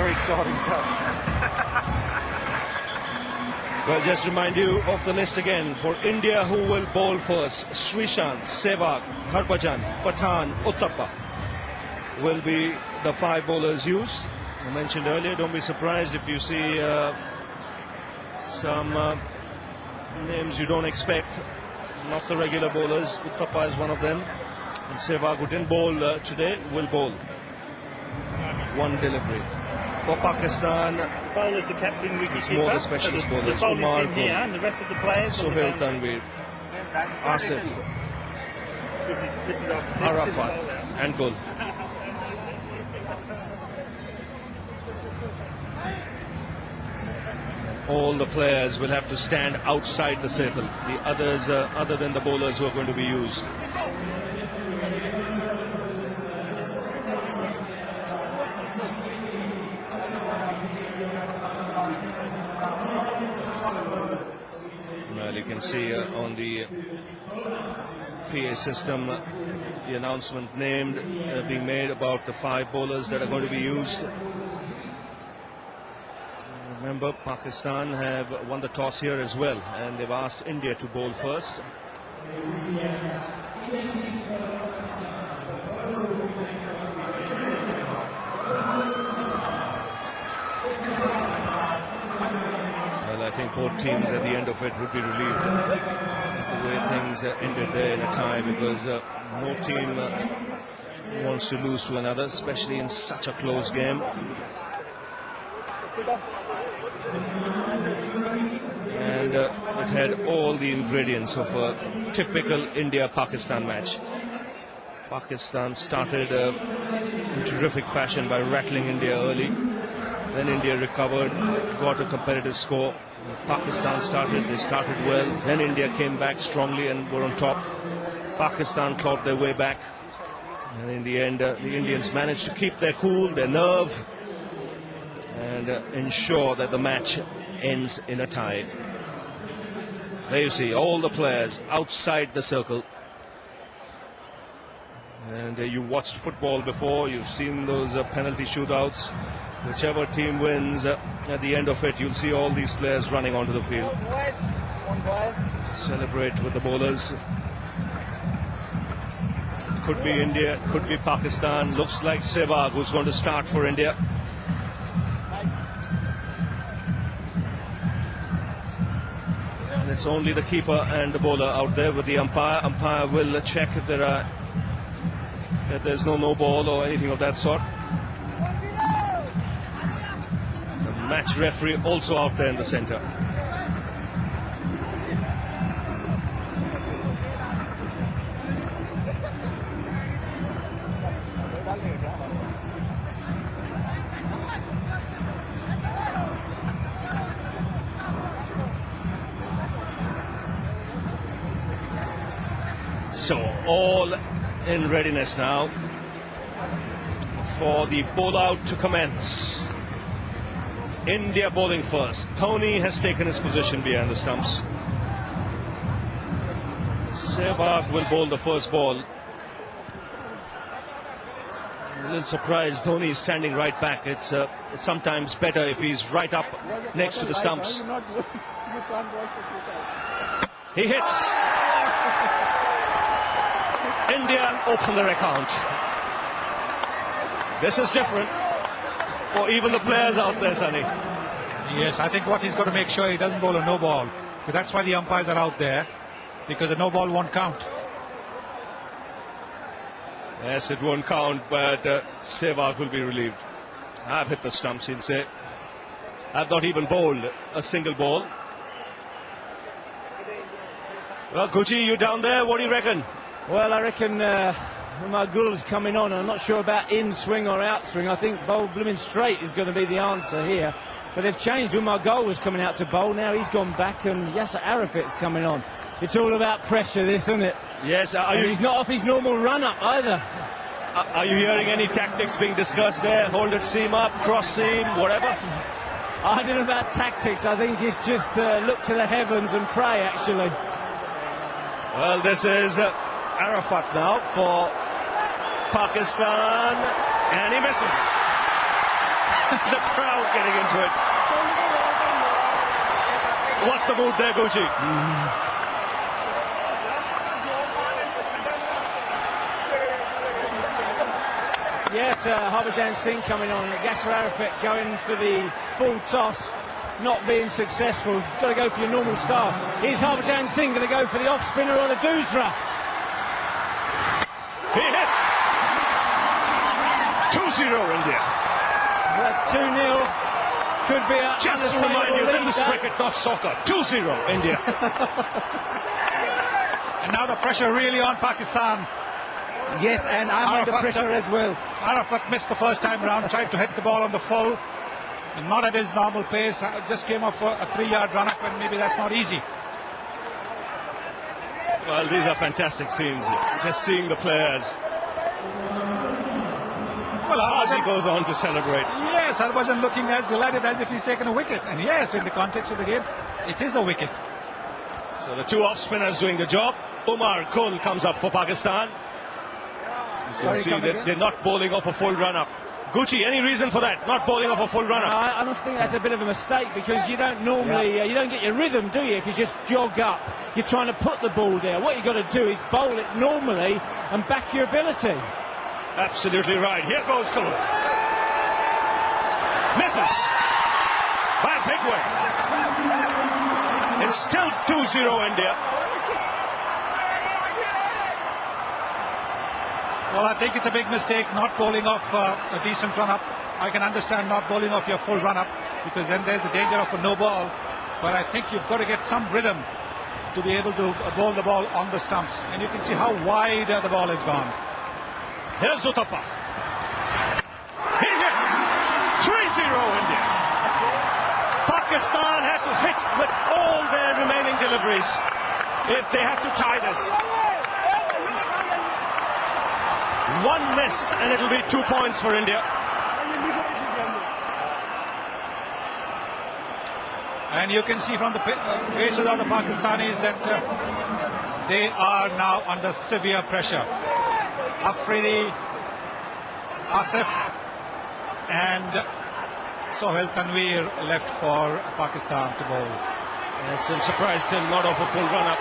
very exciting stuff. Well, just remind you of the list again. For India, who will bowl first? Srishant, Sehwag, Harbhajan, Pathan, Uthappa will be the 5 bowlers used. I mentioned earlier, don't be surprised if you see some names you don't expect, not the regular bowlers. Uthappa is one of them, and Sehwag, who didn't bowl today, will bowl. One delivery. For Pakistan, bowlers are captain it's more the specialist bowlers. Umar Gul, and the rest of the players. Sohail Tanvir, Asif, This is Arafat and Gul. All the players will have to stand outside the circle. The others, other than the bowlers who are going to be used. Well, you can see on the PA system the announcement being made about the 5 bowlers that are going to be used. Remember, Pakistan have won the toss here as well, and they've asked India to bowl first. Well, I think both teams at the end of it would be relieved the way things ended there in a tie, because no team wants to lose to another, especially in such a close game. And it had all the ingredients of a typical India-Pakistan match. Pakistan started in terrific fashion by rattling India early. Then India recovered, got a competitive score. Pakistan started well. Then India came back strongly and were on top. Pakistan clawed their way back. And in the end, the Indians managed to keep their cool, their nerve, and ensure that the match ends in a tie. There you see all the players outside the circle. And you watched football before, you've seen those penalty shootouts. Whichever team wins, at the end of it, you'll see all these players running onto the field. Celebrate with the bowlers. Could be India, could be Pakistan. Looks like Sehwag who's going to start for India. And it's only the keeper and the bowler out there with the umpire. Umpire will check if there's no ball or anything of that sort. The match referee also out there in the centre. So all in readiness now for the bowl out to commence. India bowling first. Dhoni has taken his position behind the stumps. Sehwag will bowl the first ball. A little surprised Dhoni is standing right back. It's sometimes better if he's right up next to the stumps. He hits. India open their account. This is different for even the players out there, Sonny. Yes, I think what he's got to make sure he doesn't bowl a no ball. But that's why the umpires are out there, because a no ball won't count. Yes, it won't count, but Sehwag will be relieved. I've hit the stumps, he'll say. I've not even bowled a single ball. Well, Guji, you down there? What do you reckon? Well, I reckon Umar Gul's coming on. I'm not sure about in swing or out swing. I think bowl blooming straight is going to be the answer here. But they've changed. Umar Gul was coming out to bowl. Now he's gone back, and Yasser Arafat's coming on. It's all about pressure, this, isn't it? Yes. He's not off his normal run-up either. Are you hearing any tactics being discussed there? Hold it, seam up, cross seam, whatever? I don't know about tactics. I think it's just look to the heavens and pray, actually. Well, this is Arafat now for Pakistan, and he misses. The crowd getting into it. What's the mood there, Gucci? Yes, Harbhajan Singh coming on. Yasser Arafat going for the full toss, not being successful. Got to go for your normal style. Is Harbhajan Singh going to go for the off spinner or the doosra? He hits. 2-0 India. That's 2-0. Could be a Just to remind you, this is cricket, not soccer. 2-0 India. And now the pressure really on Pakistan. Yes, and I'm under pressure as well. Arafat missed the first time round, tried to hit the ball on the full, and not at his normal pace. Just came off a 3-yard run-up, and maybe that's not easy. Well, these are fantastic scenes. Just seeing the players. Well, As he goes on to celebrate. yes, Harbhajan looking as delighted as if he's taken a wicket. And yes, in the context of the game, it is a wicket. So the two off spinners doing the job. Umar Kul comes up for Pakistan. You can see that they're not bowling off a full run-up. Gucci, any reason for that? Not bowling off a full run-up? I don't think that's a bit of a mistake, because you don't normally, you don't get your rhythm, do you, if you just jog up. You're trying to put the ball there. What you've got to do is bowl it normally and back your ability. Absolutely right. Here goes Kul. Misses. By a big way. It's still 2-0 India. Well, I think it's a big mistake not bowling off a decent run-up. I can understand not bowling off your full run-up, because then there's the danger of a no ball. But I think you've got to get some rhythm to be able to bowl the ball on the stumps. And you can see how wide the ball has gone. Here's Uthappa. He hits. 3-0 India. Pakistan had to hit with all their remaining deliveries if they have to tie this. One miss and it'll be 2 points for India. And you can see from the faces of the Pakistanis that they are now under severe pressure. Afridi, Asif and Sohail Tanveer left for Pakistan to bowl. Yes, I'm surprised still not off a full run-up.